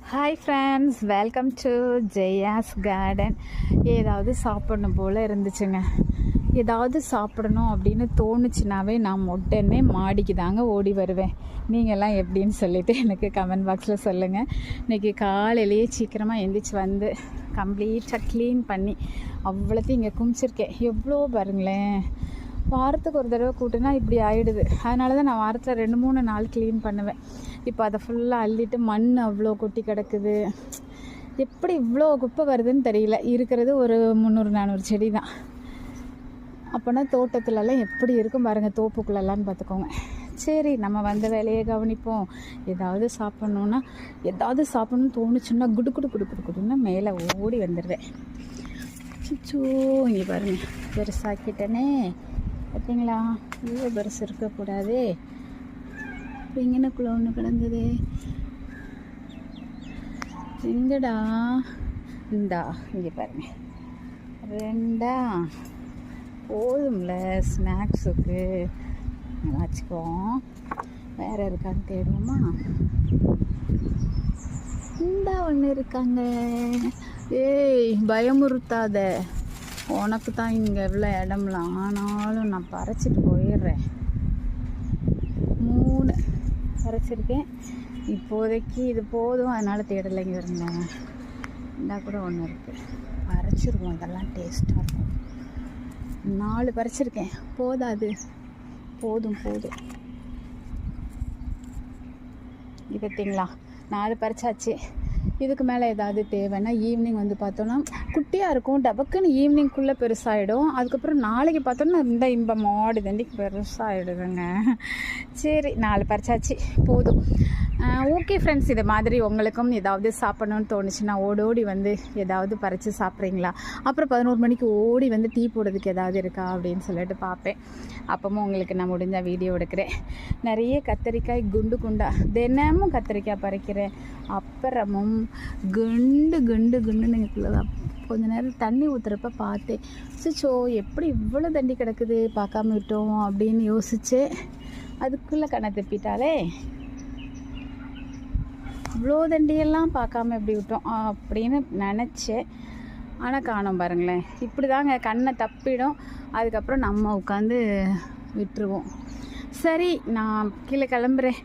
Hi friends, welcome to Jaya's garden. ஏதாவது சாப்பிடணும் போல் இருந்துச்சுங்க. ஏதாவது சாப்பிடணும் அப்படின்னு தோணுச்சுனாவே நான் உடனே மாடிக்கு தாங்க ஓடி வருவேன். நீங்கள்லாம் எப்படின்னு சொல்லிவிட்டு எனக்கு கமெண்ட் பாக்ஸில் சொல்லுங்கள். இன்றைக்கி காலையிலேயே சீக்கிரமாக எழுந்திரிச்சு வந்து கம்ப்ளீட்டாக க்ளீன் பண்ணி அவ்வளோத்தையும் இங்கே குமிச்சிருக்கேன். எவ்வளோ பாருங்களேன், வாரத்துக்கு ஒரு தடவை கூட்டுனா இப்படி ஆகிடுது. அதனால தான் நான் வாரத்தில் 2-3 நாள் க்ளீன் பண்ணுவேன். இப்போ அதை ஃபுல்லாக அள்ளிட்டு மண் அவ்வளோ கொட்டி கிடக்குது. எப்படி இவ்வளோ குப்பை வருதுன்னு தெரியல. இருக்கிறது ஒரு 300-400 செடி தான். அப்போனா தோட்டத்துலலாம் எப்படி இருக்கும் பாருங்கள், தோப்புக்குள்ளெல்லாம்னு பார்த்துக்கோங்க. சரி, நம்ம வந்த வேலையை கவனிப்போம். ஏதாவது சாப்பிடணும்னு தோணுச்சுன்னா குடுன்னு மேலே ஓடி வந்துடுவேன். சுச்சோ, இங்கே பாருங்கள், பெருசாக்கிட்டனே பார்த்தீங்களா? இவ்வளோ பெருசு இருக்கக்கூடாது. இங்கனக்குள்ள ஒன்று கிடந்தது எங்கடா? இந்தா இங்கே பாருங்க, 2 போதும்ல ஸ்நாக்ஸுக்கு. வச்சுக்குவோம். வேறு இருக்கான்னு தேடுவோமா? இந்தா ஒன்று இருக்காங்க. ஏய், பயமுறுத்தாத. உனக்கு தான் இங்கே எவ்வளோ இடம்லாம், ஆனாலும் நான் பறிச்சிட்டு போயிடுறேன். 3 பறிச்சிருக்கேன். இப்போதைக்கு இது போதும், அதனால் தேடலைங்க. இருந்தேன் இந்தா கூட ஒன்று இருக்குது, பறிச்சிருவோம். இதெல்லாம் டேஸ்ட்டாக இருக்கும். 4 பறிச்சிருக்கேன். போதாது, போதும். இது பார்த்தீங்களா, 4 பறிச்சாச்சு. இதுக்கு மேலே ஏதாவது தேவைன்னா ஈவினிங் வந்து பார்த்தோன்னா குட்டியாக இருக்கும், டபக்குன்னு ஈவினிங்குள்ளே பெருசாகிடும். அதுக்கப்புறம் நாளைக்கு பார்த்தோன்னா இந்த இன்பம் மாடு தண்டிக்கு பெருசாகிடுதுங்க. சரி, 4 பறிச்சாச்சு, போதும். ஓகே ஃப்ரெண்ட்ஸ், இது மாதிரி உங்களுக்கும் ஏதாவது சாப்பிடணும்னு தோணுச்சுன்னா ஓடோடி வந்து ஏதாவது பறித்து சாப்பிட்றீங்களா? அப்புறம் 11 மணிக்கு ஓடி வந்து டீ போடுறதுக்கு ஏதாவது இருக்கா அப்படின்னு சொல்லிட்டு பார்ப்பேன். அப்பவும் உங்களுக்கு நான் முடிஞ்ச வீடியோ எடுக்கிறேன். நிறைய கத்திரிக்காய் குண்டா தினமும் கத்திரிக்காய் பறிக்கிறேன். அப்புறமும் குண்டுன்னு கொஞ்ச நேரம் தண்ணி ஊற்றுறப்ப பார்த்தேன். சிச்சோ, எப்படி இவ்வளோ தண்ணி கிடக்குது, பார்க்காம விட்டோம் அப்படின்னு யோசித்தேன். அதுக்குள்ளே கண்ணை தப்பிட்டாலே, இவ்வளோ தண்டியெல்லாம் பார்க்காம எப்படி விட்டோம் அப்படின்னு நினச்சேன். ஆனால் காணோம் பாருங்களேன். இப்படி தாங்க, கண்ணை தப்பிடும். அதுக்கப்புறம் நம்ம உட்காந்து விட்டுருவோம். சரி, நான் கீழே கிளம்புறேன்.